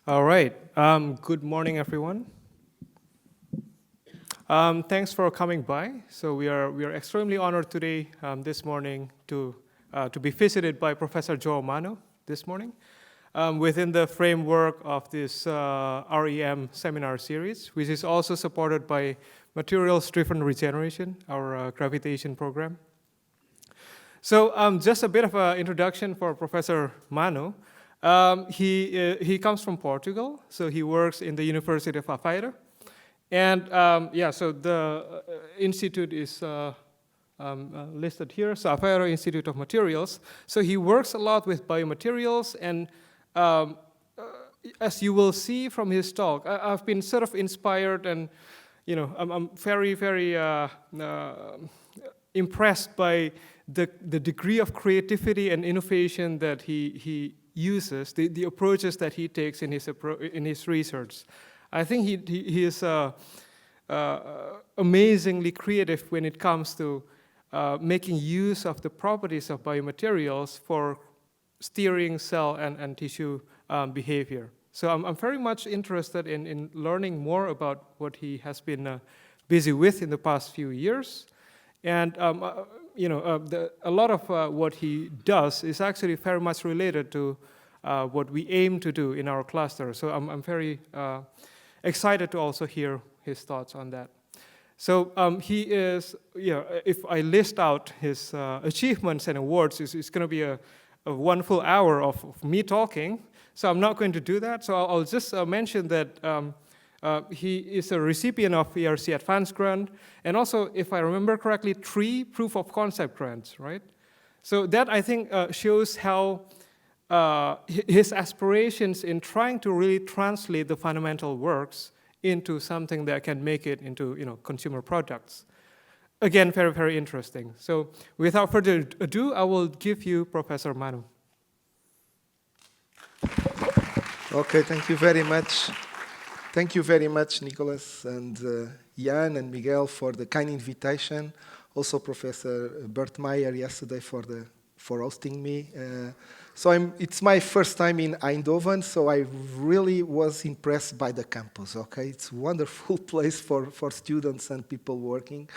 All right. Good morning, everyone. Thanks for coming by. So we are extremely honored today, this morning, to be visited by Professor João Mano this morning, within the framework of this REM seminar series, which is also supported by Materials-Driven Regeneration, our gravitation program. So just a bit of an introduction for Professor Mano. He comes from Portugal, so he works in the University of Aveiro. And so the institute is listed here, so Aveiro Institute of Materials. So he works a lot with biomaterials, and as you will see from his talk, I've been sort of inspired, and I'm very, very impressed by the degree of creativity and innovation that he uses, the approaches that he takes in his research. I think he is amazingly creative when it comes to making use of the properties of biomaterials for steering cell and tissue behavior. So I'm very much interested in learning more about what he has been busy with in the past few years. And a lot of what he does is actually very much related to what we aim to do in our cluster. So I'm very excited to also hear his thoughts on that. So he is, if I list out his achievements and awards, it's going to be a 1 full hour of me talking. So I'm not going to do that. So I'll just mention that he is a recipient of ERC Advanced Grant, and also, if I remember correctly, 3 proof of concept grants, right? So that, I think, shows how his aspirations in trying to really translate the fundamental works into something that can make it into consumer products. Again, very, very interesting. So without further ado, I will give you Professor Mano. Okay, thank you very much. Thank you very much, Nicholas and Jan and Miguel, for the kind invitation. Also, Professor Bert Meyer yesterday for hosting me. It's my first time in Eindhoven, so I really was impressed by the campus. Okay, it's a wonderful place for students and people working.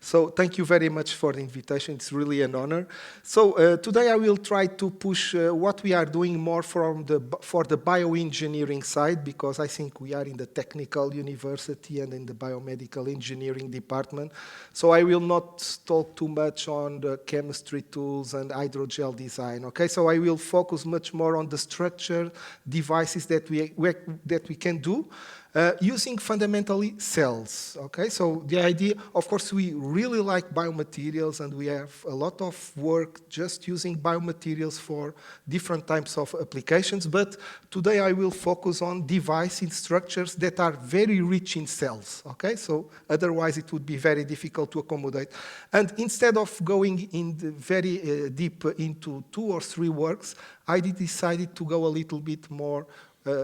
So thank you very much for the invitation. It's really an honor. So today I will try to push what we are doing more for the bioengineering side, because I think we are in the technical university and in the biomedical engineering department. So I will not talk too much on the chemistry tools and hydrogel design. Okay, so I will focus much more on the structured devices that we can do. Using fundamentally cells, okay? So the idea, of course, we really like biomaterials, and we have a lot of work just using biomaterials for different types of applications, but today I will focus on devices, structures that are very rich in cells, okay? So otherwise it would be very difficult to accommodate. And instead of going in very deep into 2 or 3 works, I decided to go a little bit more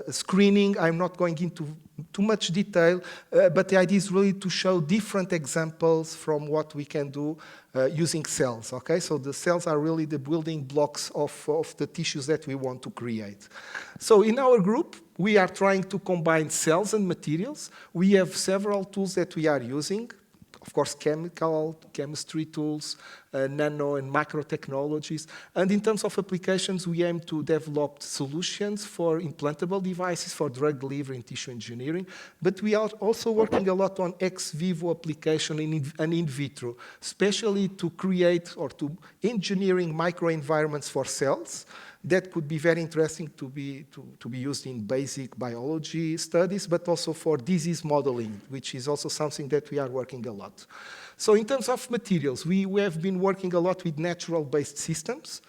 screening. I'm not going into too much detail, but the idea is really to show different examples from what we can do using cells, okay? So the cells are really the building blocks of the tissues that we want to create. So in our group, we are trying to combine cells and materials. We have several tools that we are using. Of course, chemistry tools, nano and macro technologies. And in terms of applications, we aim to develop solutions for implantable devices, for drug delivery and tissue engineering. But we are also working a lot on ex vivo application and in vitro, especially to create or to engineering microenvironments for cells. That could be very interesting to be used in basic biology studies, but also for disease modeling, which is also something that we are working a lot. So in terms of materials, we have been working a lot with natural-based systems.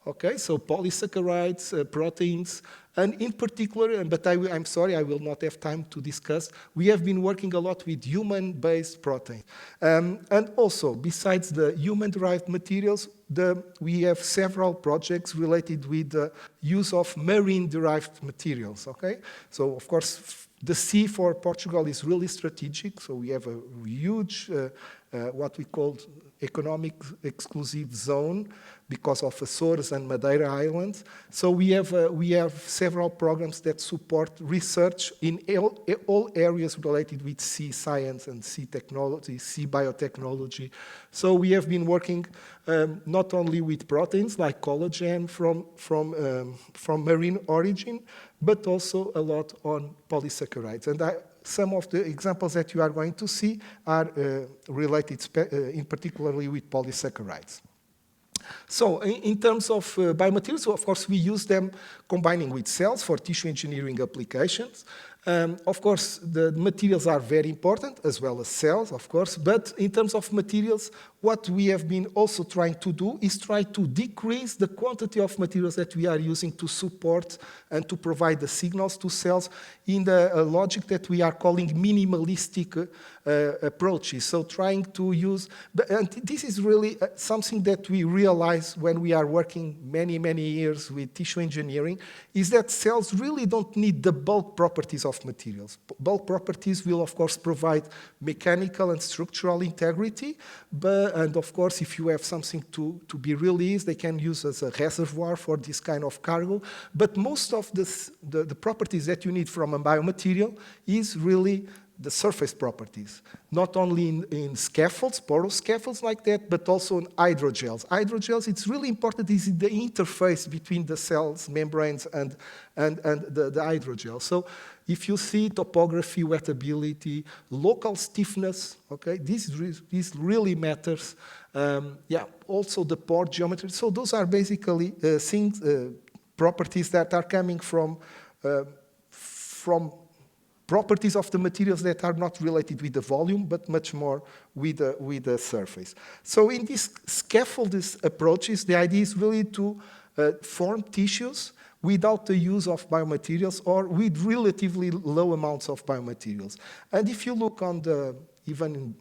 Okay, so polysaccharides, proteins, and in particular, but I'm sorry, I will not have time to discuss, we have been working a lot with human-based protein. And also, besides the human-derived materials, we have several projects related with the use of marine-derived materials, okay? So, of course, the sea for Portugal is really strategic, so we have a huge, what we call economic exclusive zone because of Açores and Madeira Islands. So we have several programs that support research in all areas related with sea science and sea technology, sea biotechnology. So we have been working not only with proteins like collagen from marine origin, but also a lot on polysaccharides. And some of the examples that you are going to see are related in particularly with polysaccharides. So in terms of biomaterials, of course, we use them combining with cells for tissue engineering applications. Of course, the materials are very important, as well as cells, of course. But in terms of materials, what we have been also trying to do is try to decrease the quantity of materials that we are using to support and to provide the signals to cells in the logic that we are calling minimalistic approaches. So trying to use, and this is really something that we realize when we are working many, many years with tissue engineering, is that cells really don't need the bulk properties of materials. Bulk properties will, of course, provide mechanical and structural integrity, and of course, if you have something to be released, they can use as a reservoir for this kind of cargo. But most of the properties that you need from a biomaterial is really the surface properties, not only in scaffolds, porous scaffolds like that, but also in hydrogels. Hydrogels, it's really important, is the interface between the cells, membranes, and the hydrogel. So if you see topography, wettability, local stiffness, okay, this really matters. Also the pore geometry. So those are basically things, properties that are coming from properties of the materials that are not related with the volume, but much more with the surface. So in these scaffold approaches, the idea is really to form tissues without the use of biomaterials or with relatively low amounts of biomaterials. And if you look on even in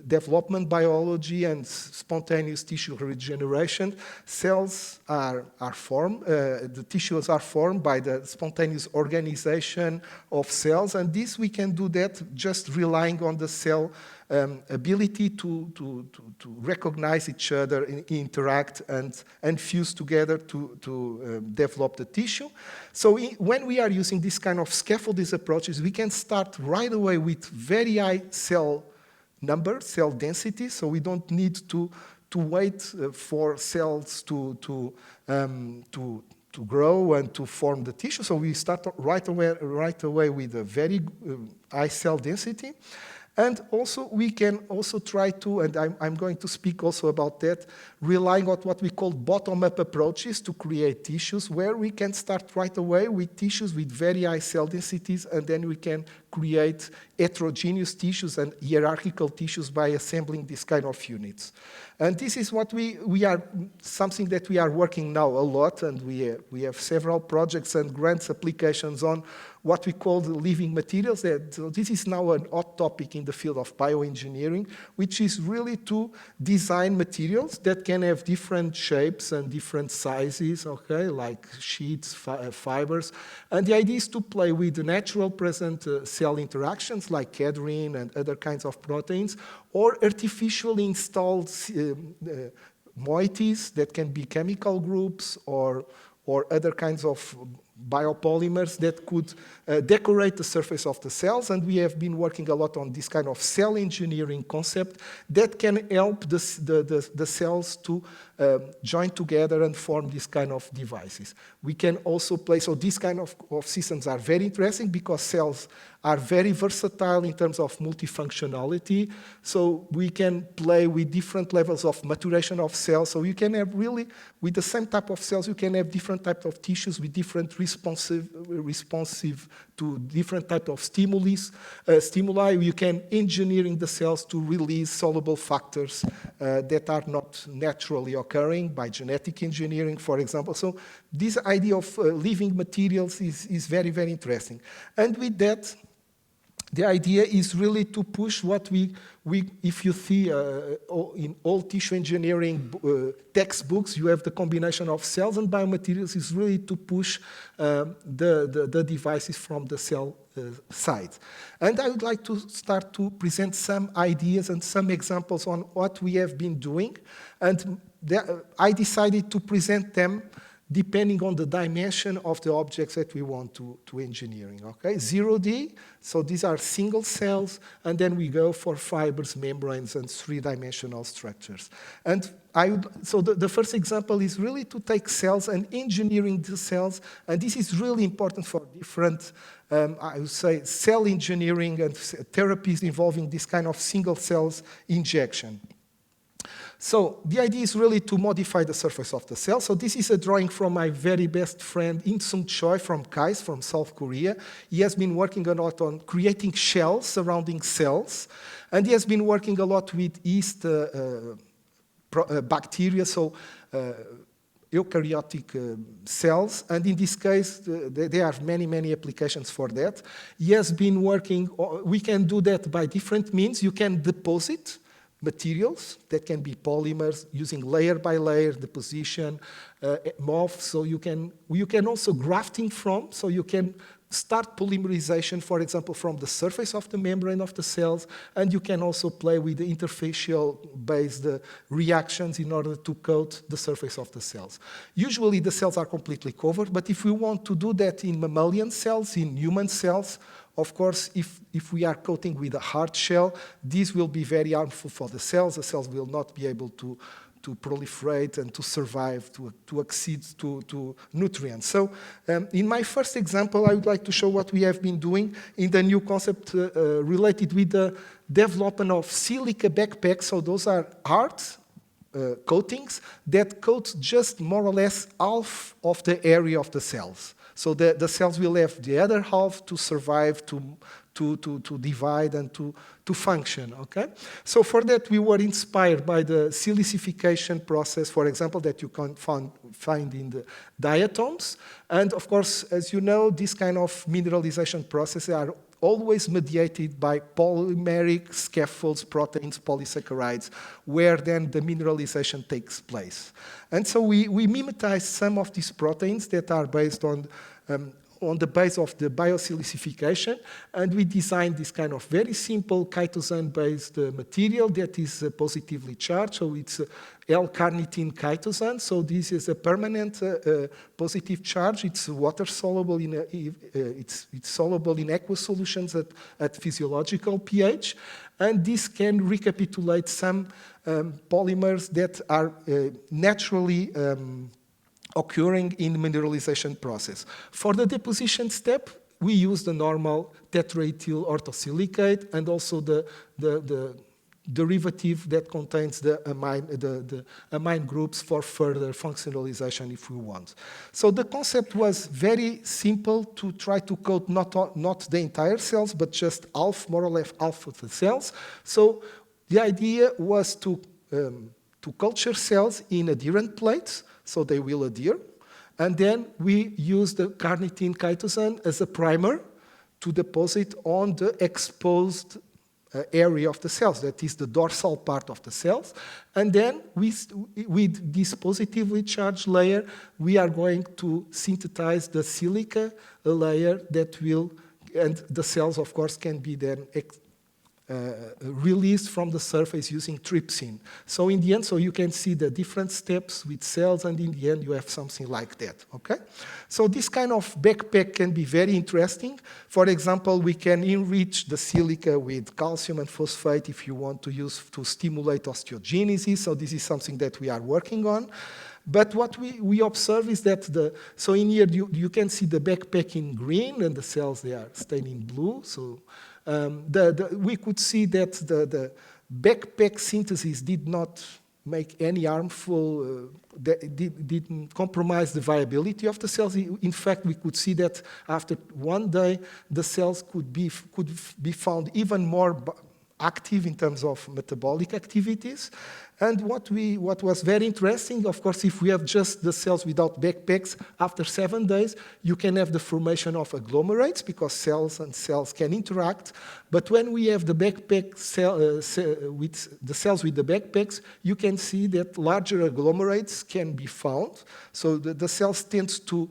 development biology and spontaneous tissue regeneration, cells are formed, the tissues are formed by the spontaneous organization of cells, and this we can do that just relying on the cell ability to recognize each other, interact, and fuse together to develop the tissue. So when we are using this kind of scaffolding approaches, we can start right away with very high cell number, cell density, so we don't need to wait for cells to grow and to form the tissue. So we start right away with a very high cell density. And also, we can also try to, and I'm going to speak also about that, relying on what we call bottom-up approaches to create tissues, where we can start right away with tissues with very high cell densities, and then we can create heterogeneous tissues and hierarchical tissues by assembling this kind of units. And this is what we are, something that we are working now a lot, and we have several projects and grants applications on what we call the living materials. So this is now an hot topic in the field of bioengineering, which is really to design materials that can have different shapes and different sizes, okay, like sheets, fibers. And the idea is to play with the natural present cell interactions like cadherin and other kinds of proteins, or artificially installed moieties that can be chemical groups or other kinds of biopolymers that could decorate the surface of the cells. And we have been working a lot on this kind of cell engineering concept that can help the cells to join together and form this kind of devices. We can also play, so these kind of systems are very interesting because cells are very versatile in terms of multifunctionality. So we can play with different levels of maturation of cells. So you can have really, with the same type of cells, you can have different types of tissues with different responsive to different types of stimuli. You can engineering the cells to release soluble factors that are not naturally occurring by genetic engineering, for example. So this idea of living materials is very, very interesting. And with that, the idea is really to push what if you see in all tissue engineering textbooks, you have the combination of cells and biomaterials, is really to push the devices from the cell side. And I would like to start to present some ideas and some examples on what we have been doing. And I decided to present them depending on the dimension of the objects that we want to engineering, okay? 0D, so these are single cells, and then we go for fibers, membranes, and three-dimensional structures. And so the first example is really to take cells and engineering the cells, and this is really important for different, I would say, cell engineering and therapies involving this kind of single cells injection. So the idea is really to modify the surface of the cell. So this is a drawing from my very best friend, In-Sung Choi from KAIST, from South Korea. He has been working a lot on creating shells surrounding cells. And he has been working a lot with yeast bacteria, so eukaryotic cells. And in this case, there are many, many applications for that. He has been working, we can do that by different means. You can deposit materials that can be polymers using layer by layer deposition, MOF. So you can also grafting from, so you can start polymerization, for example, from the surface of the membrane of the cells, and you can also play with the interfacial-based reactions in order to coat the surface of the cells. Usually the cells are completely covered, but if we want to do that in mammalian cells, in human cells, of course, if we are coating with a hard shell, this will be very harmful for the cells. The cells will not be able to proliferate and to survive, to accede to nutrients. So in my first example, I would like to show what we have been doing in the new concept related with the development of silica backpacks. So those are hard coatings that coat just more or less half of the area of the cells. So the cells will have the other half to survive, to divide, and to function, okay? So for that, we were inspired by the silicification process, for example, that you can find in the diatoms. And of course, as you know, this kind of mineralization processes are always mediated by polymeric scaffolds, proteins, polysaccharides, where then the mineralization takes place. And so we mimetized some of these proteins that are based on the base of the biosilicification, and we designed this kind of very simple chitosan-based material that is positively charged. So it's L-carnitine chitosan. So this is a permanent positive charge. It's water soluble it's soluble in aqueous solutions at physiological pH, and this can recapitulate some polymers that are naturally occurring in the mineralization process. For the deposition step, we use the normal tetraethyl orthosilicate and also the derivative that contains the amine groups for further functionalization if we want. So the concept was very simple, to try to coat not the entire cells, but just half, more or less half of the cells. So the idea was to culture cells in adherent plates, so they will adhere. And then we use the carnitine chitosan as a primer to deposit on the exposed area of the cells, that is the dorsal part of the cells. And then with this positively charged layer, we are going to synthesize the silica layer that will, and the cells, of course, can be then released from the surface using trypsin. So in the end, so you can see the different steps with cells, and in the end, you have something like that, okay? So this kind of backpack can be very interesting. For example, we can enrich the silica with calcium and phosphate if you want to use to stimulate osteogenesis. So this is something that we are working on. But what we observe is that so in here, you can see the backpack in green, and the cells, they are stained in blue. So we could see that the backpack synthesis did not make any harmful, didn't compromise the viability of the cells. In fact, we could see that after one day, the cells could be found even more active in terms of metabolic activities. And what was very interesting, of course, if we have just the cells without backpacks, after 7 days, you can have the formation of agglomerates because cells and cells can interact. But when we have the backpack with the cells with the backpacks, you can see that larger agglomerates can be found. So the cells tend to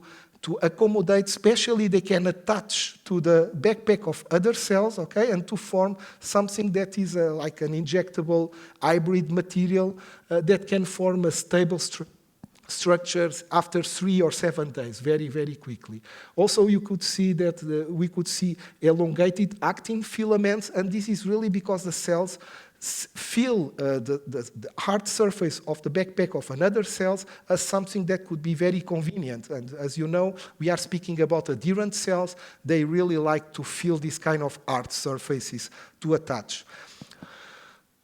accommodate, especially they can attach to the backpack of other cells, okay, and to form something that is like an injectable hybrid material that can form a stable structures after 3 or 7 days, very, very quickly. Also, you could see that we could see elongated actin filaments, and this is really because the cells feel the hard surface of the backpack of another cells as something that could be very convenient. And as you know, we are speaking about adherent cells. They really like to feel this kind of hard surfaces to attach.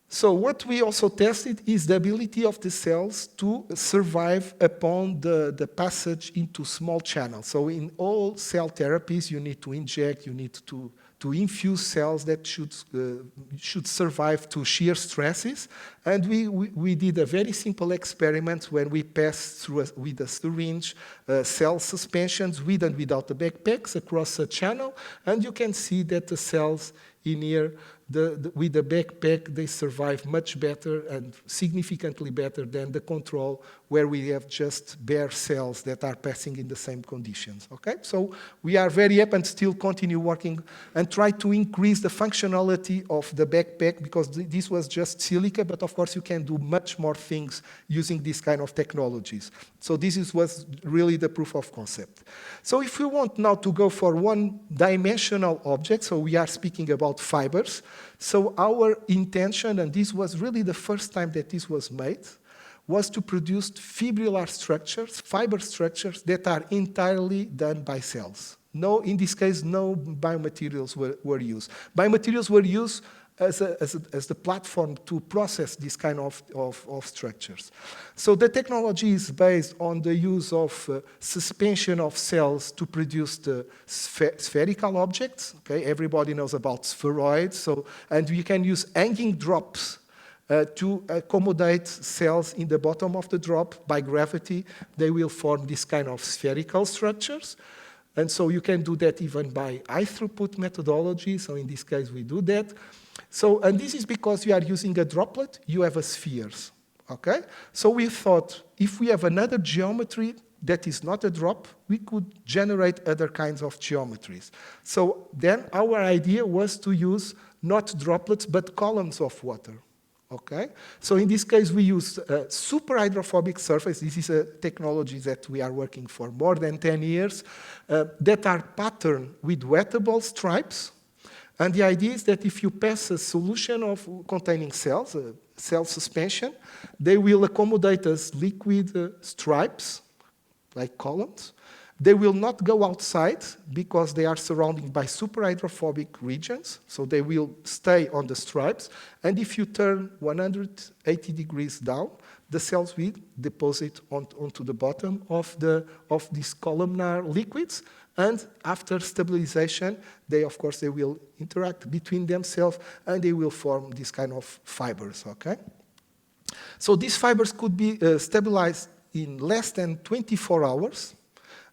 So what we also tested is the ability of the cells to survive upon the passage into small channels. So in all cell therapies, you need to inject, you need to infuse cells that should survive to shear stresses. And we did a very simple experiment when we passed through with a syringe cell suspensions with and without the backpacks across a channel. And you can see that the cells in here, with the backpack, they survive much better and significantly better than the control where we have just bare cells that are passing in the same conditions, okay? So we are very happy and still continue working and try to increase the functionality of the backpack because this was just silica, but of course you can do much more things using these kind of technologies. So this was really the proof of concept. So if we want now to go for one-dimensional objects, so we are speaking about fibers. So our intention, and this was really the first time that this was made, was to produce fibrillar structures, fiber structures that are entirely done by cells. No, in this case, no biomaterials were used. Biomaterials were used as the platform to process this kind of structures. So the technology is based on the use of suspension of cells to produce the spherical objects. Okay, everybody knows about spheroids. So, and we can use hanging drops to accommodate cells in the bottom of the drop by gravity. They will form this kind of spherical structures. And so you can do that even by high throughput methodology. So in this case, we do that. So, and this is because you are using a droplet, you have a spheres, okay? So we thought if we have another geometry that is not a drop, we could generate other kinds of geometries. So then our idea was to use not droplets, but columns of water. Okay, so in this case, we use super hydrophobic surface. This is a technology that we are working for more than 10 years that are patterned with wettable stripes. And the idea is that if you pass a solution of containing cells, cell suspension, they will accommodate as liquid stripes, like columns. They will not go outside because they are surrounded by super hydrophobic regions, so they will stay on the stripes. And if you turn 180 degrees down, the cells will deposit onto the bottom of these columnar liquids. And after stabilization, of course, they will interact between themselves and they will form this kind of fibers, okay? So these fibers could be stabilized in less than 24 hours.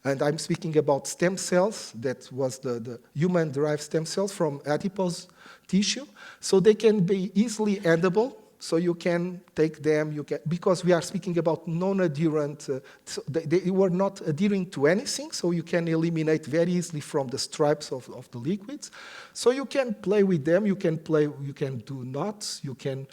And I'm speaking about stem cells. That was the human-derived stem cells from adipose tissue. So they can be easily edible. So you can take them, because we are speaking about non-adherent, so they were not adhering to anything, so you can eliminate very easily from the stripes of the liquids. So you can play with them, you can do knots, you can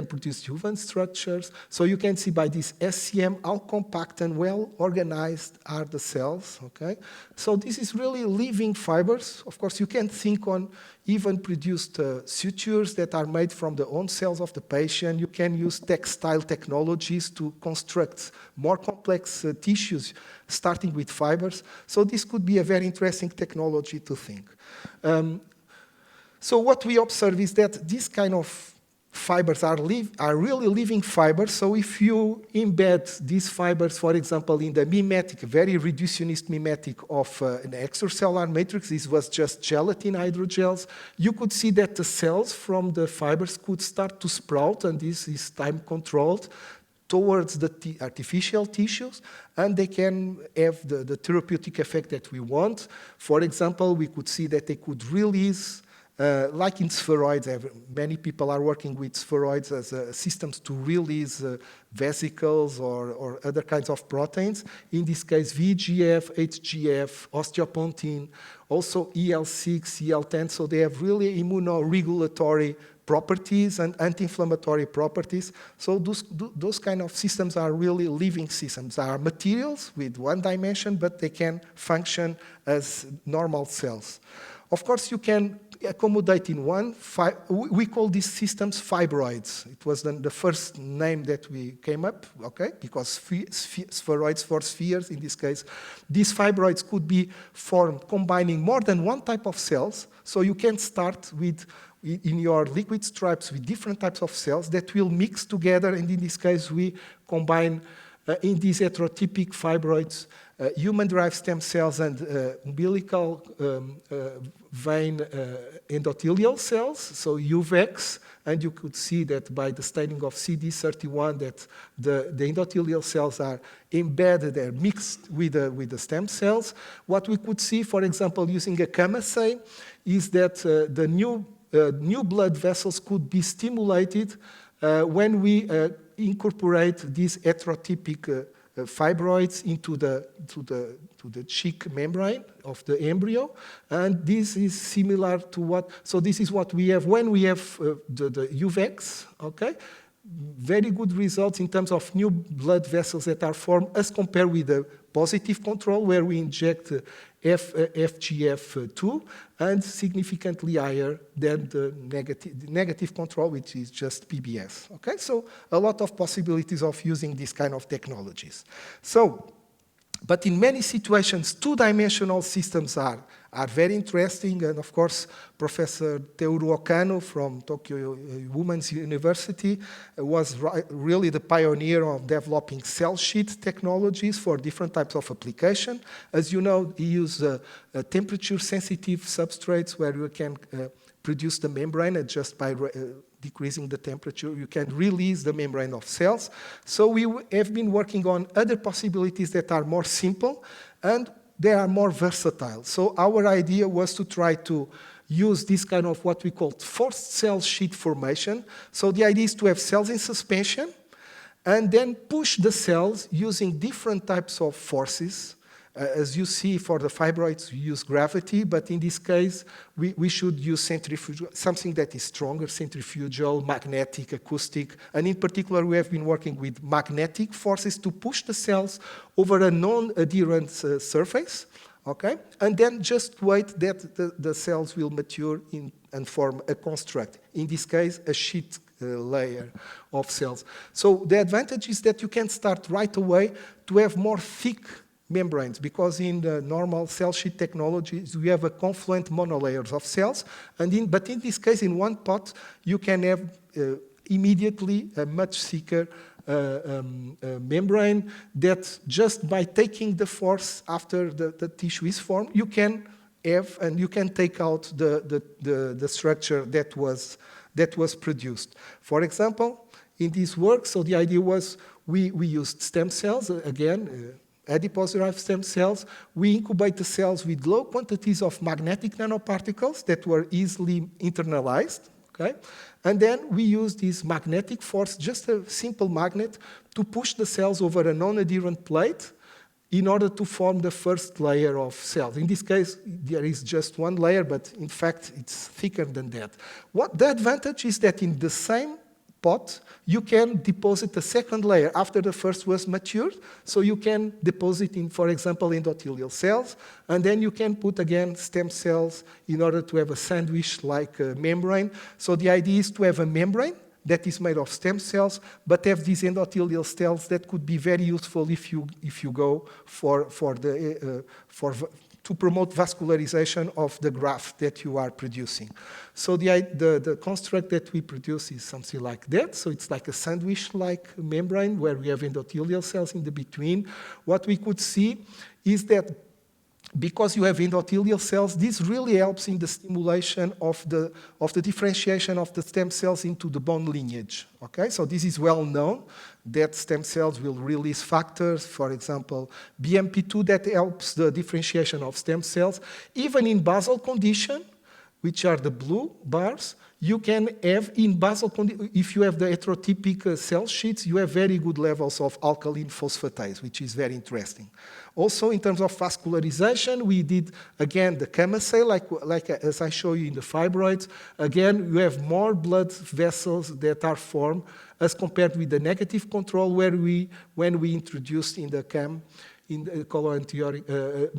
produce woven structures. So you can see by this SCM how compact and well organized are the cells, okay? So this is really living fibers. Of course, you can think on even produced sutures that are made from the own cells of the patient. You can use textile technologies to construct more complex tissues, starting with fibers. So this could be a very interesting technology to think. So what we observe is that this kind of fibers are really living fibers. So if you embed these fibers, for example, in the mimetic, very reductionist mimetic of an extracellular matrix, this was just gelatin hydrogels, you could see that the cells from the fibers could start to sprout, and this is time controlled, towards the artificial tissues, and they can have the therapeutic effect that we want. For example, we could see that they could release, like in spheroids, many people are working with spheroids as systems to release vesicles or other kinds of proteins. In this case, VEGF, HGF, osteopontin, also EL6, EL10, so they have really immunoregulatory properties and anti-inflammatory properties. So those kind of systems are really living systems. They are materials with one dimension, but they can function as normal cells. Of course, you can accommodate in one. We call these systems fibroids. It was the first name that we came up, okay? Because spheroids for spheres, in this case. These fibroids could be formed combining more than one type of cells. So you can start with, in your liquid stripes, with different types of cells that will mix together. And in this case, we combine in these heterotypic fibroids human-derived stem cells and umbilical vein endothelial cells, so UVEX, and you could see that by the staining of CD31 that the endothelial cells are embedded, they're mixed with the stem cells. What we could see, for example, using a CAM assay, is that the new blood vessels could be stimulated when we incorporate these heterotypic fibroids into the cheek membrane of the embryo, and this is similar to what. So this is what we have when we have the UVEX. Okay, very good results in terms of new blood vessels that are formed as compared with the positive control where we inject FGF2, and significantly higher than the negative control, which is just PBS. Okay, so a lot of possibilities of using this kind of technologies. So, but in many situations, two-dimensional systems are very interesting, and of course, Professor Teuru Okano from Tokyo Women's University was really the pioneer of developing cell sheet technologies for different types of application. As you know, he used temperature-sensitive substrates where you can produce the membrane, and just by decreasing the temperature, you can release the membrane of cells. So we have been working on other possibilities that are more simple, and they are more versatile. So our idea was to try to use this kind of what we call forced cell sheet formation. So the idea is to have cells in suspension and then push the cells using different types of forces. As you see, for the fibroids, we use gravity, but in this case, we should use centrifugal, something that is stronger, centrifugal, magnetic, acoustic, and in particular, we have been working with magnetic forces to push the cells over a non-adherent surface, okay? And then just wait that the cells will mature and form a construct, in this case, a sheet layer of cells. So the advantage is that you can start right away to have more thick membranes, because in the normal cell sheet technologies, we have a confluent monolayers of cells, but in this case, in one pot, you can have immediately a much thicker membrane that just by taking the force after the tissue is formed, you can have, and you can take out the structure that was produced. For example, in this work, so the idea was we used stem cells, again, adipose-derived stem cells. We incubate the cells with low quantities of magnetic nanoparticles that were easily internalized, okay? And then we use this magnetic force, just a simple magnet, to push the cells over a non-adherent plate in order to form the first layer of cells. In this case, there is just one layer, but in fact, it's thicker than that. The advantage is that in the same pot, you can deposit a second layer after the first was matured. So you can deposit in, for example, endothelial cells, and then you can put again stem cells in order to have a sandwich-like membrane. So the idea is to have a membrane that is made of stem cells, but have these endothelial cells that could be very useful if you go to promote vascularization of the graft that you are producing. So the construct that we produce is something like that. So it's like a sandwich-like membrane where we have endothelial cells in the between. What we could see is that because you have endothelial cells, this really helps in the stimulation of the differentiation of the stem cells into the bone lineage. Okay, so this is well known that stem cells will release factors, for example, BMP2 that helps the differentiation of stem cells. Even in basal condition, which are the blue bars, you can have in basal condition, if you have the heterotypic cell sheets, you have very good levels of alkaline phosphatase, which is very interesting. Also, in terms of vascularization, we did, again, the chemosay, like as I show you in the fibroids. Again, you have more blood vessels that are formed as compared with the negative control when we introduced in the colloanterior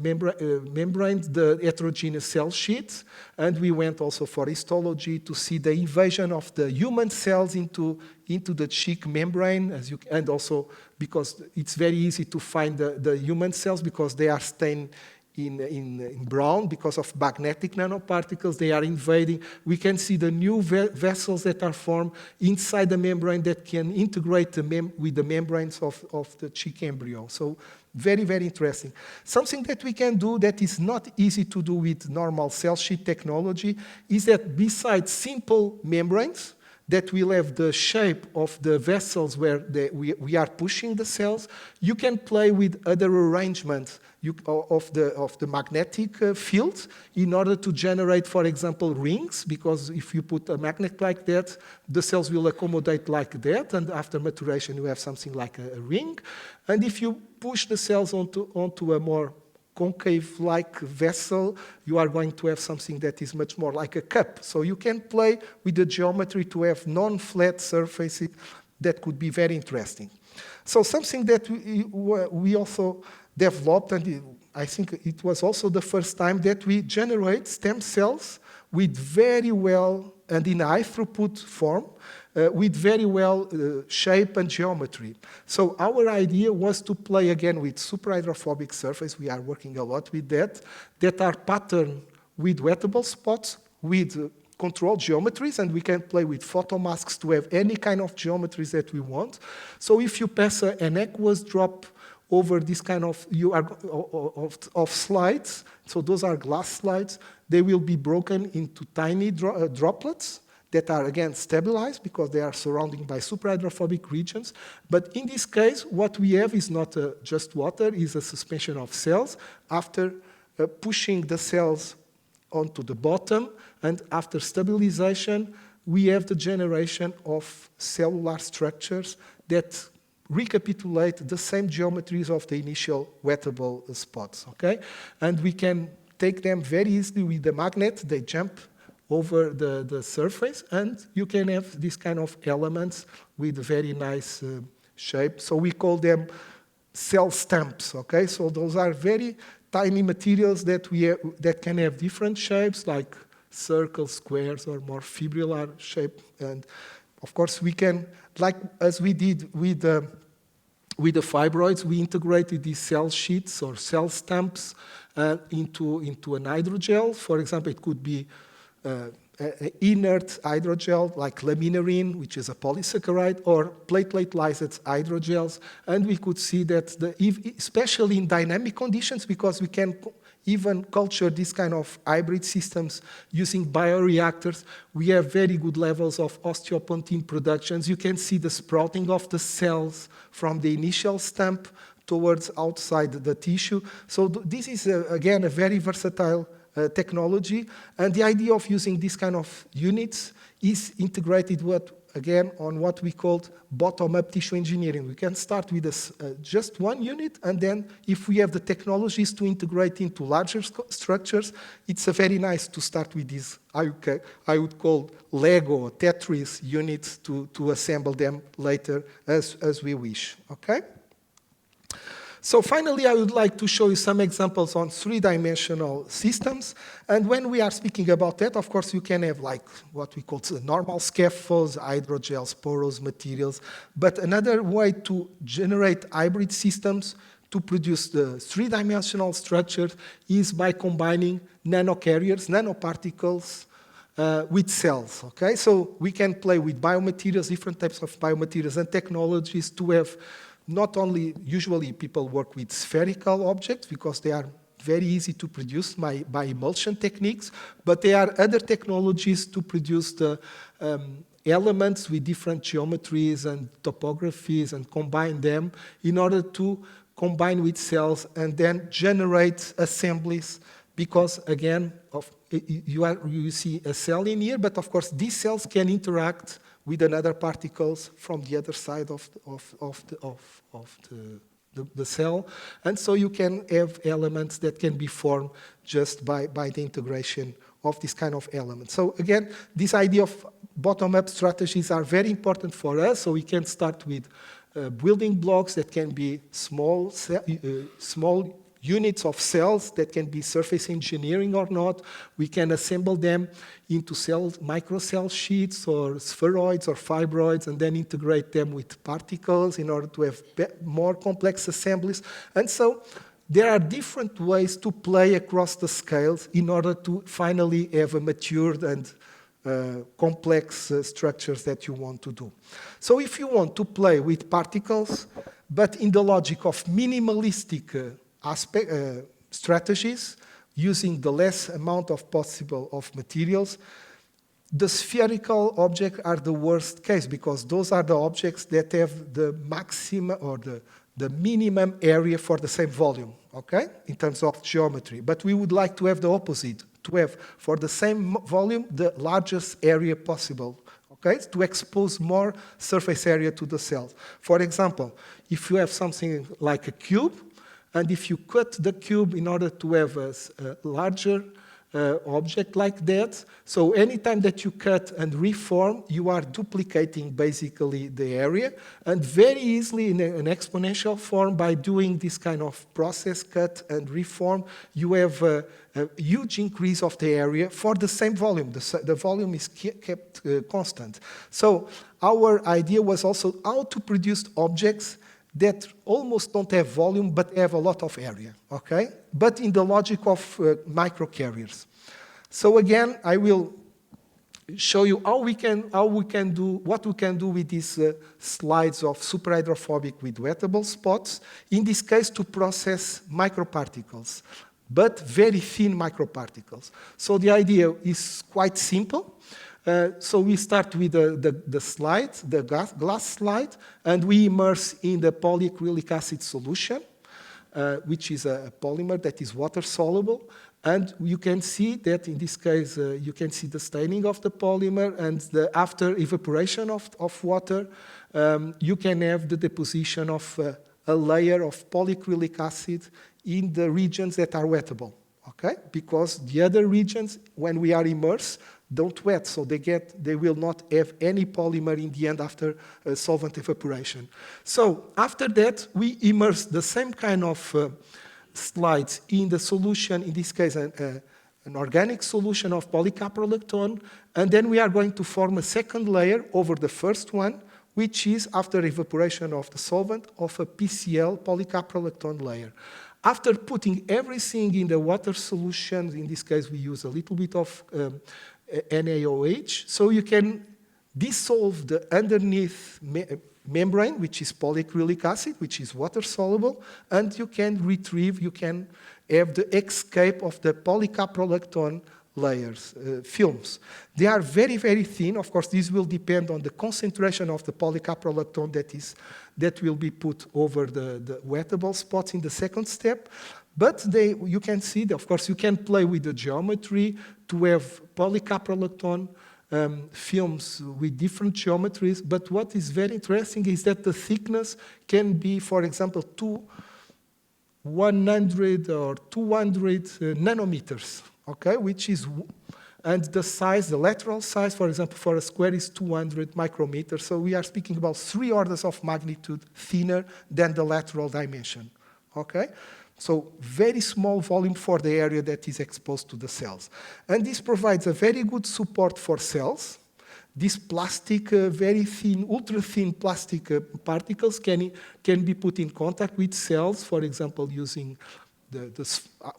membranes, the heterogeneous cell sheets, and we went also for histology to see the invasion of the human cells into the cheek membrane, and also because it's very easy to find the human cells because they are stained in brown because of magnetic nanoparticles. They are invading. We can see the new vessels that are formed inside the membrane that can integrate with the membranes of the cheek embryo. So very, very interesting. Something that we can do that is not easy to do with normal cell sheet technology is that besides simple membranes that will have the shape of the vessels where we are pushing the cells, you can play with other arrangements of the magnetic field in order to generate, for example, rings, because if you put a magnet like that, the cells will accommodate like that, and after maturation you have something like a ring. And if you push the cells onto a more concave-like vessel, you are going to have something that is much more like a cup. So you can play with the geometry to have non-flat surfaces that could be very interesting. So something that we also developed, and I think it was also the first time that we generate stem cells with very well, and in high throughput form, with very well shape and geometry. So our idea was to play again with superhydrophobic surface. We are working a lot with that are patterned with wettable spots, with controlled geometries, and we can play with photomasks to have any kind of geometries that we want. So if you pass an aqueous drop over this kind of slides, so those are glass slides, they will be broken into tiny droplets that are, again, stabilized because they are surrounded by superhydrophobic regions. But in this case, what we have is not just water, is a suspension of cells. After pushing the cells onto the bottom, and after stabilization, we have the generation of cellular structures that recapitulate the same geometries of the initial wettable spots, okay? And we can take them very easily with the magnet. They jump over the surface, and you can have these kind of elements with very nice shape. So we call them cell stamps, okay? So those are very tiny materials that can have different shapes, like circles, squares, or more fibrillar shape. And of course, we can, like as we did with the fibroids, we integrated these cell sheets or cell stamps into an hydrogel. For example, it could be inert hydrogel like laminarin, which is a polysaccharide, or platelet-lysed hydrogels. And we could see that, especially in dynamic conditions, because we can even culture this kind of hybrid systems using bioreactors, we have very good levels of osteopontin productions. You can see the sprouting of the cells from the initial stamp towards outside the tissue. So this is, again, a very versatile technology, and the idea of using this kind of units is integrated on what we called bottom-up tissue engineering. We can start with just one unit, and then if we have the technologies to integrate into larger structures, it's very nice to start with these, I would call Lego or Tetris units to assemble them later as we wish, okay? So finally, I would like to show you some examples on three-dimensional systems. And when we are speaking about that, of course, you can have like what we call normal scaffolds, hydrogels, porous materials. But another way to generate hybrid systems to produce the three-dimensional structures is by combining nanocarriers, nanoparticles, with cells, okay? So we can play with biomaterials, different types of biomaterials and technologies to have not only, usually people work with spherical objects because they are very easy to produce by emulsion techniques, but there are other technologies to produce the elements with different geometries and topographies and combine them in order to combine with cells and then generate assemblies because, again, you see a cell in here, but of course these cells can interact with another particles from the other side of the cell. And so you can have elements that can be formed just by the integration of this kind of elements. So again, this idea of bottom-up strategies are very important for us. So we can start with building blocks that can be small units of cells that can be surface engineering or not. We can assemble them into microcell sheets or spheroids or fibroids and then integrate them with particles in order to have more complex assemblies. And so there are different ways to play across the scales in order to finally have a matured and complex structures that you want to do. So if you want to play with particles, but in the logic of minimalistic strategies, using the less amount of possible of materials, the spherical objects are the worst case because those are the objects that have the maximum or the minimum area for the same volume, okay, in terms of geometry. But we would like to have the opposite, to have for the same volume the largest area possible, okay, to expose more surface area to the cells. For example, if you have something like a cube, and if you cut the cube in order to have a larger object like that, so anytime that you cut and reform, you are duplicating basically the area, and very easily in an exponential form by doing this kind of process, cut and reform, you have a huge increase of the area for the same volume. The volume is kept constant. So our idea was also how to produce objects that almost don't have volume but have a lot of area, okay? But in the logic of microcarriers. So again, I will show you what we can do with these slides of superhydrophobic with wettable spots, in this case to process microparticles, but very thin microparticles. So the idea is quite simple. So we start with the slide, the glass slide, and we immerse in the polyacrylic acid solution, which is a polymer that is water-soluble. And you can see that in this case, you can see the staining of the polymer, and after evaporation of water, you can have the deposition of a layer of polyacrylic acid in the regions that are wettable, okay? Because the other regions, when we are immersed, don't wet, so they will not have any polymer in the end after solvent evaporation. So after that, we immerse the same kind of slides in the solution, in this case an organic solution of polycaprolactone, and then we are going to form a second layer over the first one, which is, after evaporation of the solvent, of a PCl, polycaprolactone layer. After putting everything in the water solution, in this case we use a little bit of NaOH, so you can dissolve the underneath membrane, which is polyacrylic acid, which is water-soluble, and you can have the escape of the polycaprolactone layers, films. They are very, very thin. Of course, this will depend on the concentration of the polycaprolactone that will be put over the wettable spots in the second step. But you can see, of course, you can play with the geometry to have polycaprolactone films with different geometries. But what is very interesting is that the thickness can be, for example, 100 or 200 nanometers, okay? And the size, the lateral size, for example, for a square is 200 micrometers. So we are speaking about 3 orders of magnitude thinner than the lateral dimension. okay? So very small volume for the area that is exposed to the cells. And this provides a very good support for cells. These plastic, very thin, ultra-thin plastic particles can be put in contact with cells, for example, using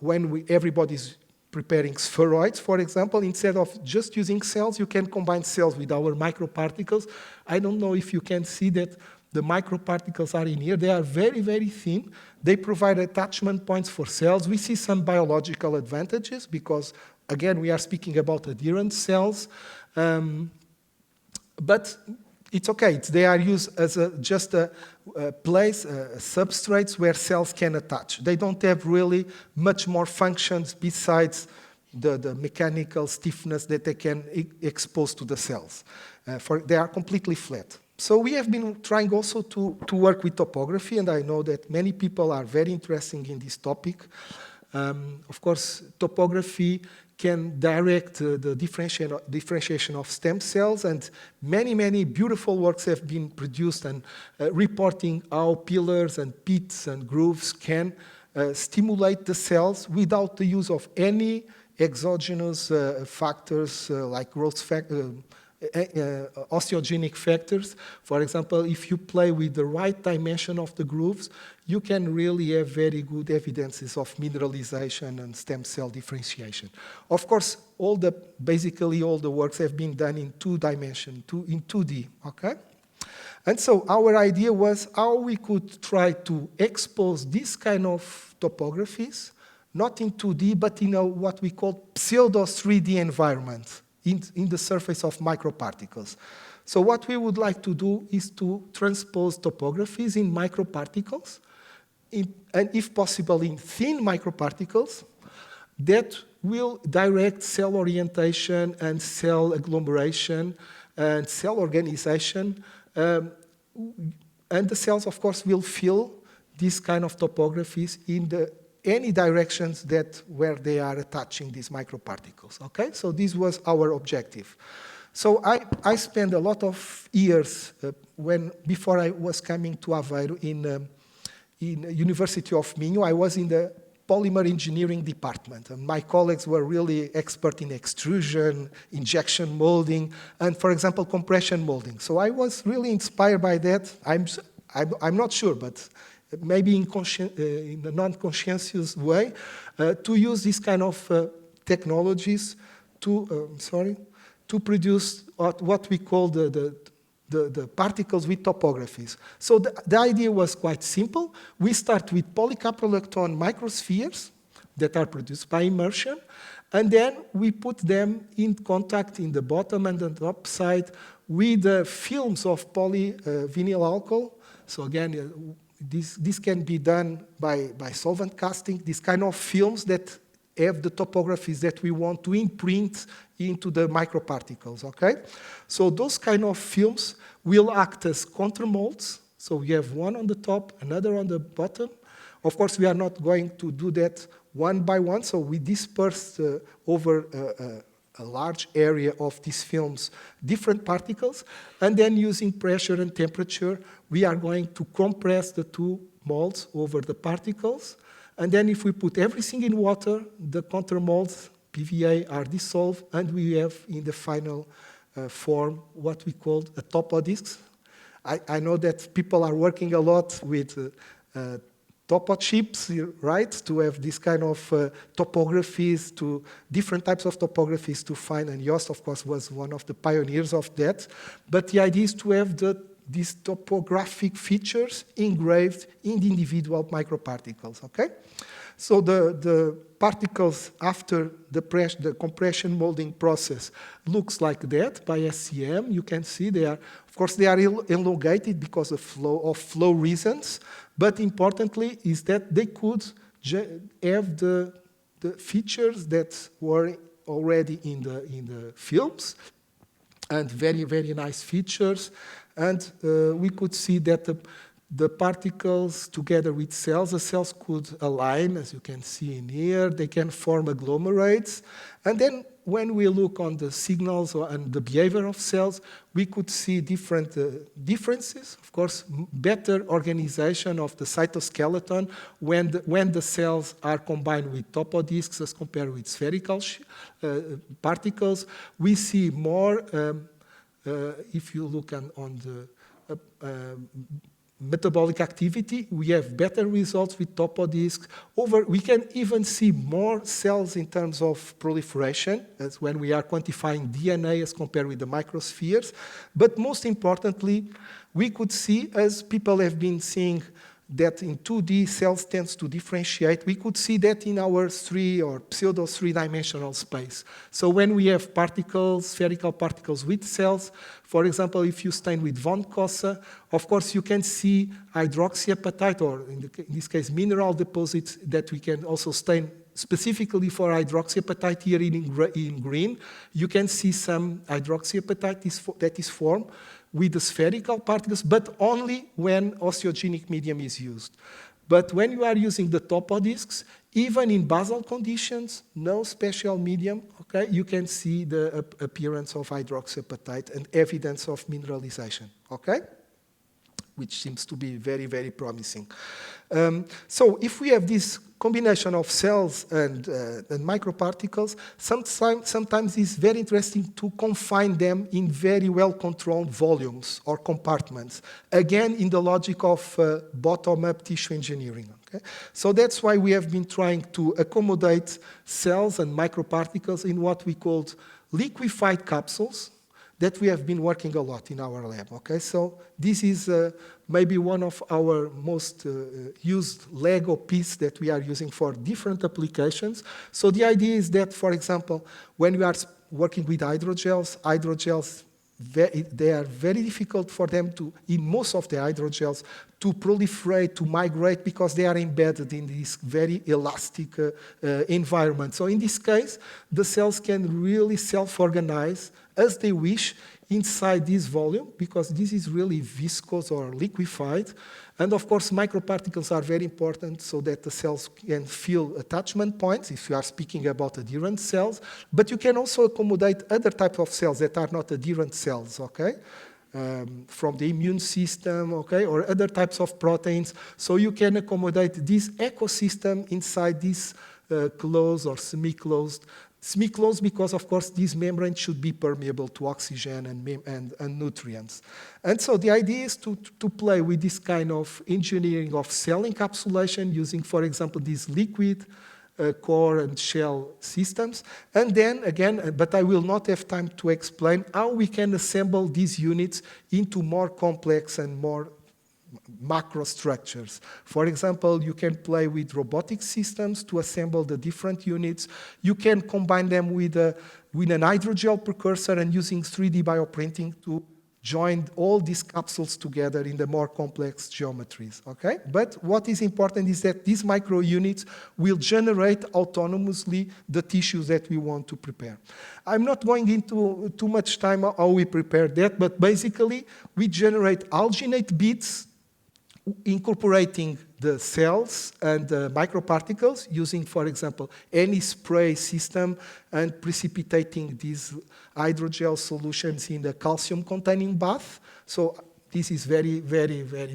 when everybody's preparing spheroids, for example, instead of just using cells, you can combine cells with our microparticles. I don't know if you can see that the microparticles are in here. They are very, very thin. They provide attachment points for cells. We see some biological advantages because, again, we are speaking about adherent cells. But it's okay. They are used as just a place, substrates where cells can attach. They don't have really much more functions besides the mechanical stiffness that they can expose to the cells. They are completely flat. So we have been trying also to work with topography, and I know that many people are very interested in this topic. Of course, topography can direct the differentiation of stem cells, and many, many beautiful works have been produced and reporting how pillars and pits and grooves can stimulate the cells without the use of any exogenous factors like growth factor, osteogenic factors. For example, if you play with the right dimension of the grooves, you can really have very good evidences of mineralization and stem cell differentiation. Of course, basically all the works have been done in 2 dimensions, in 2D, okay? And so our idea was how we could try to expose this kind of topographies, not in 2D, but in what we call pseudo 3D environment, in the surface of microparticles. So what we would like to do is to transpose topographies in microparticles, and if possible in thin microparticles, that will direct cell orientation and cell agglomeration and cell organization. And the cells, of course, will fill these kind of topographies in any directions where they are attaching these microparticles, okay? So this was our objective. So I spent a lot of years before I was coming to Aveiro in University of Minho. I was in the polymer engineering department, and my colleagues were really expert in extrusion, injection molding, and, for example, compression molding. So I was really inspired by that. I'm not sure, but maybe in a non-conscientious way, to use this kind of technologies to produce what we call the particles with topographies. So the idea was quite simple. We start with polycaprolactone microspheres that are produced by immersion, and then we put them in contact in the bottom and the top side with films of polyvinyl alcohol. So again, this can be done by solvent casting, these kind of films that have the topographies that we want to imprint into the microparticles, okay? So those kind of films will act as countermolds. So we have one on the top, another on the bottom. Of course, we are not going to do that one by one, so we dispersed over a large area of these films different particles, and then using pressure and temperature, we are going to compress the 2 molds over the particles. And then if we put everything in water, the countermolds, PVA, are dissolved, and we have in the final form what we call a topodisc. I know that people are working a lot with topo chips, right, to have this kind of topographies, to different types of topographies to find, and Jost, of course, was one of the pioneers of that. But the idea is to have these topographic features engraved in the individual microparticles, okay? So the particles after the compression molding process looks like that by SCM. You can see they are, of course, they are elongated because of flow reasons, but importantly is that they could have the features that were already in the films, and very, very nice features. And we could see that the particles together with cells. The cells could align, as you can see in here. They can form agglomerates. And then when we look on the signals and the behavior of cells, we could see different differences. Of course, better organization of the cytoskeleton when the cells are combined with topodiscs as compared with spherical particles. We see more, if you look on the metabolic activity, we have better results with topodiscs. We can even see more cells in terms of proliferation, as when we are quantifying DNA as compared with the microspheres. But most importantly, we could see, as people have been seeing, that in 2D cells tends to differentiate. We could see that in our pseudo three-dimensional space. So when we have particles, spherical particles with cells, for example, if you stain with von Cossa, of course you can see hydroxyapatite, or in this case mineral deposits that we can also stain specifically for hydroxyapatite here in green. You can see some hydroxyapatite that is formed with the spherical particles, but only when osteogenic medium is used. But when you are using the topodiscs, even in basal conditions, no special medium, okay, you can see the appearance of hydroxyapatite and evidence of mineralization, okay? Which seems to be very, very promising. So if we have this combination of cells and microparticles, sometimes it's very interesting to confine them in very well-controlled volumes or compartments, again, in the logic of bottom-up tissue engineering. Okay? So that's why we have been trying to accommodate cells and microparticles in what we called liquified capsules, that we have been working a lot in our lab, okay? So this is maybe one of our most used Lego piece that we are using for different applications. So the idea is that, for example, when we are working with hydrogels, they are very difficult for them to, in most of the hydrogels, to proliferate, to migrate, because they are embedded in this very elastic environment. So in this case, the cells can really self-organize as they wish inside this volume, because this is really viscous or liquefied. And of course, microparticles are very important so that the cells can feel attachment points, if you are speaking about adherent cells. But you can also accommodate other types of cells that are not adherent cells, okay? From the immune system, okay, or other types of proteins. So you can accommodate this ecosystem inside this closed or semi-closed. Semi-closed because, of course, this membrane should be permeable to oxygen and nutrients. And so the idea is to play with this kind of engineering of cell encapsulation using, for example, these liquid core and shell systems. And then, again, but I will not have time to explain how we can assemble these units into more complex and more macro structures. For example, you can play with robotic systems to assemble the different units. You can combine them with an hydrogel precursor and using 3D bioprinting to join all these capsules together in the more complex geometries, okay? But what is important is that these micro units will generate autonomously the tissues that we want to prepare. I'm not going into too much time how we prepare that, but basically we generate alginate beads incorporating the cells and the microparticles using, for example, any spray system and precipitating these hydrogel solutions in the calcium-containing bath. So this is very, very, very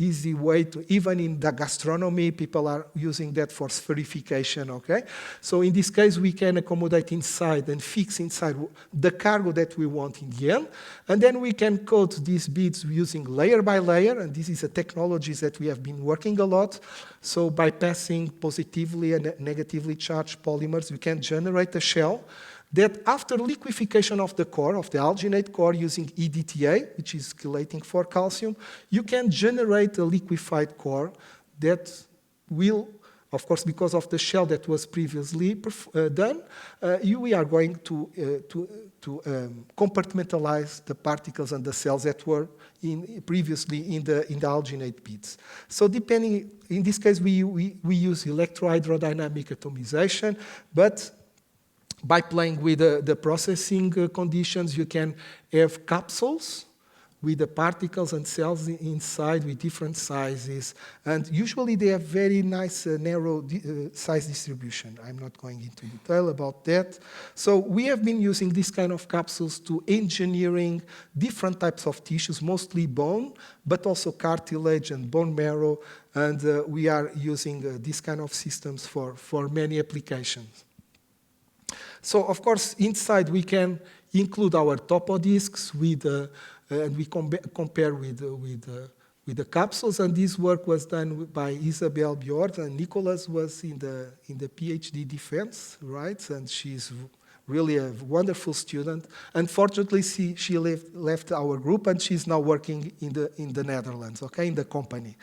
easy way to, even in the gastronomy, people are using that for spherification, okay? So in this case, we can accommodate inside and fix inside the cargo that we want in the end. And then we can coat these beads using layer by layer, and this is a technology that we have been working a lot. So by passing positively and negatively charged polymers, we can generate a shell that after liquefaction of the core, of the alginate core using EDTA, which is chelating for calcium, you can generate a liquefied core that will, of course, because of the shell that was previously done, we are going to compartmentalize the particles and the cells that were previously in the alginate beads. So depending, in this case, we use electrohydrodynamic atomization, but by playing with the processing conditions, you can have capsules with the particles and cells inside with different sizes. And usually they have very nice narrow size distribution. I'm not going into detail about that. So we have been using this kind of capsules to engineering different types of tissues, mostly bone, but also cartilage and bone marrow. And we are using these kind of systems for many applications. So of course, inside we can include our topo discs with and we compare with the capsules, and this work was done by Isabel Bjord, and Nicholas was in the PhD defense, right? And she's really a wonderful student. Unfortunately, she left our group, and she's now working in the Netherlands, okay, in the company.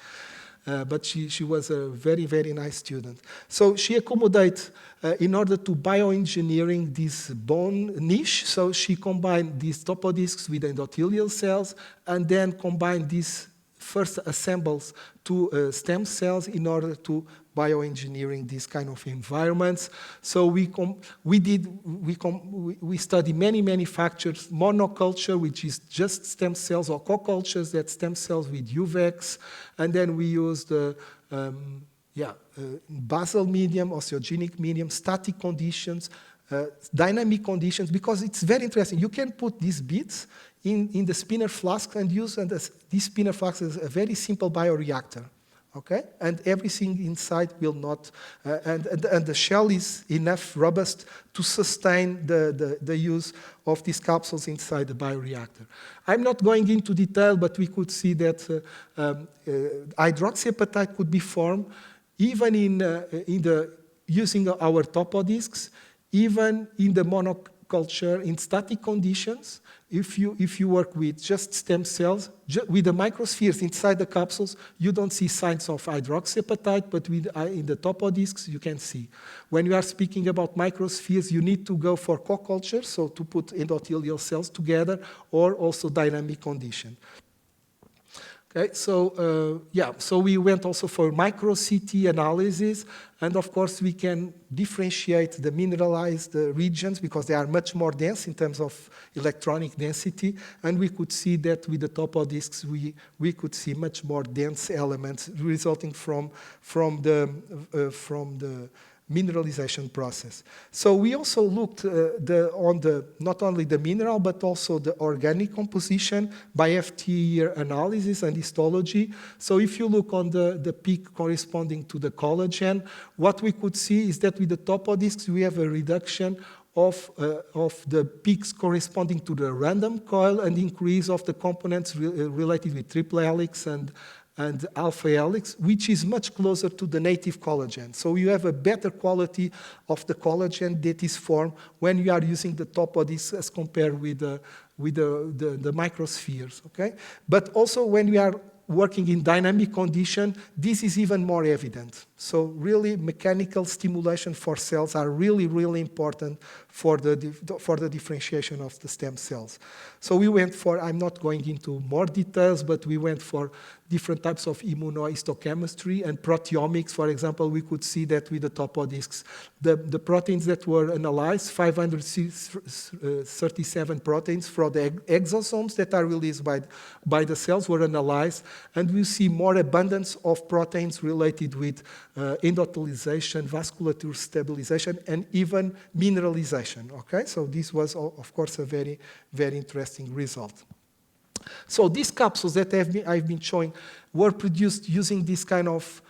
But she was a very, very nice student. So she accommodates, in order to bioengineering this bone niche, so she combined these topo discs with endothelial cells, and then combined these first assembles to stem cells in order to bioengineering these kind of environments. So we study many factors, monoculture, which is just stem cells, or co-cultures, that stem cells with UVEX, and then we use the basal medium, osteogenic medium, static conditions, dynamic conditions, because it's very interesting. You can put these beads in the spinner flask and use this spinner flask as a very simple bioreactor. Okay, and everything inside will not, and the shell is enough robust to sustain the use of these capsules inside the bioreactor. I'm not going into detail, but we could see that hydroxyapatite could be formed even in using our topo discs, even in the monoculture in static conditions. If you work with just stem cells, with the microspheres inside the capsules, you don't see signs of hydroxyapatite, but in the topo discs, you can see. When you are speaking about microspheres, you need to go for co-culture, so to put endothelial cells together, or also dynamic condition. Okay, so so we went also for micro-CT analysis, and of course we can differentiate the mineralized regions because they are much more dense in terms of electronic density, and we could see that with the topo discs we could see much more dense elements resulting from the mineralization process. So we also looked on not only the mineral, but also the organic composition by FT analysis and histology. So if you look on the peak corresponding to the collagen, what we could see is that with the topo discs, we have a reduction of the peaks corresponding to the random coil and increase of the components related with triple helix and alpha helix, which is much closer to the native collagen. So you have a better quality of the collagen that is formed when you are using the topo discs as compared with the microspheres, okay? But also when we are working in dynamic condition, this is even more evident. So really mechanical stimulation for cells are really, really important for the differentiation of the stem cells. So we went for, I'm not going into more details, but we went for different types of immunohistochemistry and proteomics. For example, we could see that with the topo discs, the proteins that were analyzed, 537 proteins from the exosomes that are released by the cells were analyzed, and we see more abundance of proteins related with endothelization, vasculature stabilization, and even mineralization, okay? So this was, of course, a very, very interesting result. So these capsules that I've been showing were produced using this kind of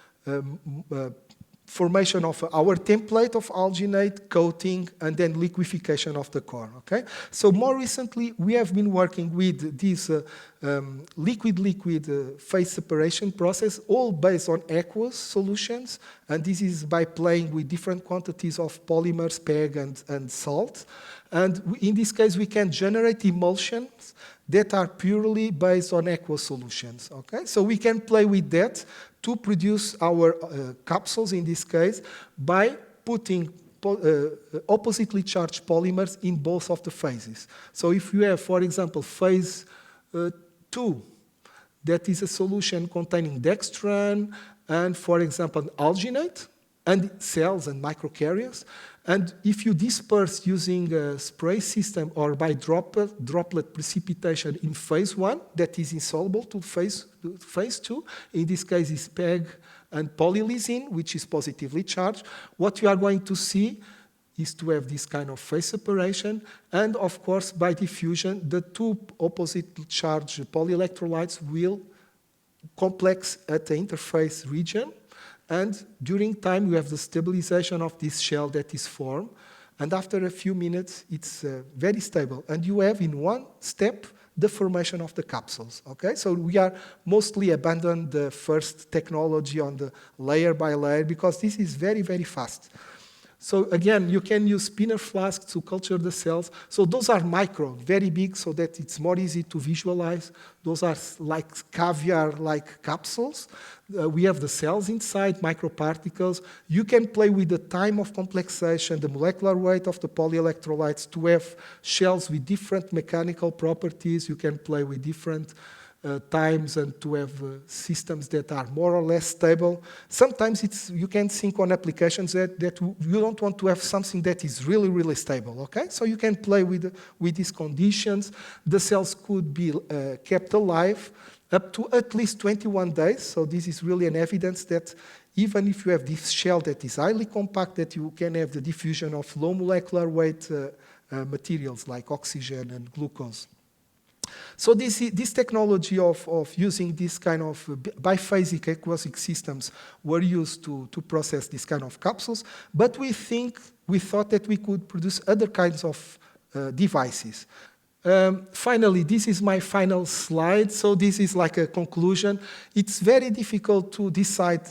formation of our template of alginate, coating, and then liquefaction of the core, okay? So more recently, we have been working with this liquid-liquid phase separation process, all based on aqueous solutions, and this is by playing with different quantities of polymers, PEG, and salt. And in this case, we can generate emulsions that are purely based on aqueous solutions, okay? So we can play with that to produce our capsules, in this case, by putting oppositely charged polymers in both of the phases. So if you have, for example, phase 2, that is a solution containing dextran and, for example, alginate, and cells and microcarriers. And if you disperse using a spray system or by droplet precipitation in phase 1, that is insoluble to phase 2, in this case is PEG and polylysine, which is positively charged, what you are going to see is to have this kind of phase separation. And of course, by diffusion, the two opposite charged polyelectrolytes will complex at the interface region. And during time, we have the stabilization of this shell that is formed. And after a few minutes, it's very stable. And you have in one step the formation of the capsules. Okay, so we are mostly abandoned the first technology on the layer by layer because this is very, very fast. So again, you can use spinner flasks to culture the cells. So those are micro, very big, so that it's more easy to visualize. Those are like caviar-like capsules. We have the cells inside, microparticles. You can play with the time of complexation, the molecular weight of the polyelectrolytes to have shells with different mechanical properties. You can play with different times and to have systems that are more or less stable. Sometimes you can think on applications that you don't want to have something that is really, really stable, okay? So you can play with these conditions. The cells could be kept alive up to at least 21 days. So this is really an evidence that even if you have this shell that is highly compact, that you can have the diffusion of low molecular weight materials like oxygen and glucose. So this technology of using this kind of biphasic aqueous systems were used to process this kind of capsules, but we thought that we could produce other kinds of devices. Finally, this is my final slide. So this is like a conclusion. It's very difficult to decide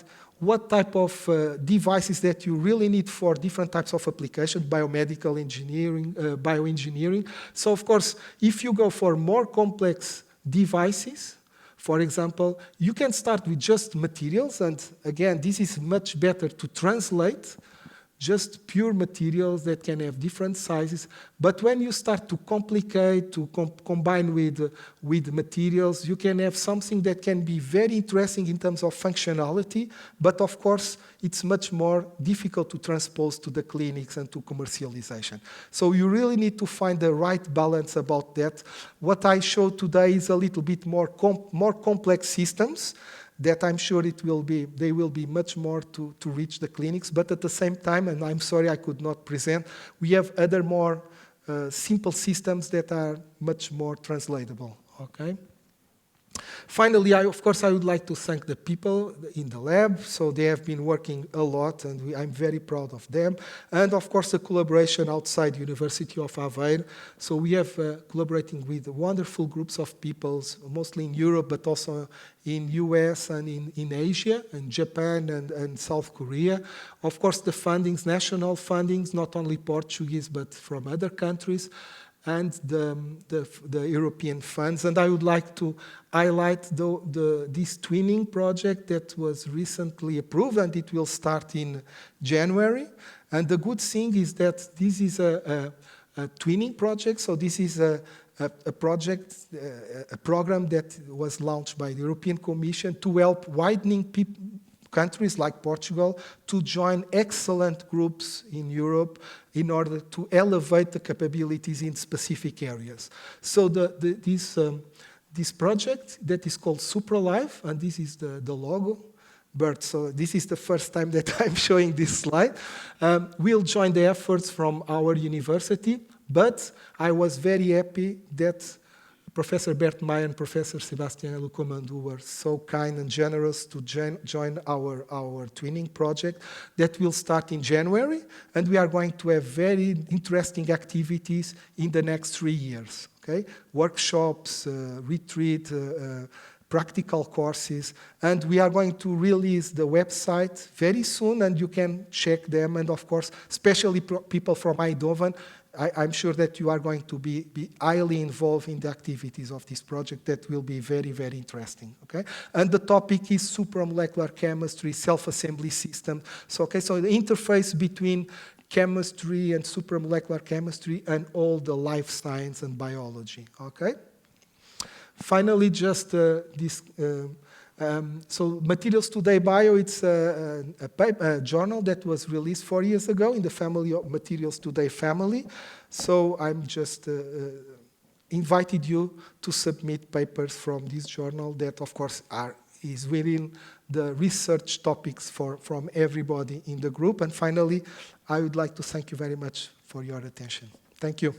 what type of devices that you really need for different types of applications, biomedical engineering, bioengineering. So of course, if you go for more complex devices, for example, you can start with just materials. And again, this is much better to translate just pure materials that can have different sizes. But when you start to complicate, to combine with materials, you can have something that can be very interesting in terms of functionality, but of course, it's much more difficult to transpose to the clinics and to commercialization. So you really need to find the right balance about that. What I showed today is a little bit more complex systems that I'm sure they will be much more to reach the clinics. But at the same time, and I'm sorry I could not present, we have other more simple systems that are much more translatable, okay? Finally, of course, I would like to thank the people in the lab. So they have been working a lot, and I'm very proud of them. And of course, the collaboration outside University of Aveiro. So we have collaborating with wonderful groups of people, mostly in Europe, but also in US and in Asia, and Japan and South Korea. Of course, the fundings, national fundings, not only Portuguese, but from other countries, and the European funds. And I would like to highlight this twinning project that was recently approved, and it will start in January. And the good thing is that this is a twinning project. So this is a program that was launched by the European Commission to help widening countries like Portugal to join excellent groups in Europe in order to elevate the capabilities in specific areas. So this project that is called SupraLife, and this is the logo, Bert, so this is the first time that I'm showing this slide, will join the efforts from our university, but I was very happy that Professor Bert Meyer and Professor Sebastião Lucomando were so kind and generous to join our twinning project that will start in January, and we are going to have very interesting activities in the next 3 years. Okay? Workshops, retreat, practical courses, and we are going to release the website very soon, and you can check them, and of course, especially people from Eindhoven, I'm sure that you are going to be highly involved in the activities of this project that will be very, very interesting, okay? And the topic is supramolecular chemistry, self-assembly system. So the interface between chemistry and supramolecular chemistry and all the life science and biology, okay? Finally, just this So Materials Today Bio, it's a journal that was released 4 years ago in the family of Materials Today family. So I'm just invited you to submit papers from this journal that, of course, is within the research topics from everybody in the group. And finally, I would like to thank you very much for your attention. Thank you.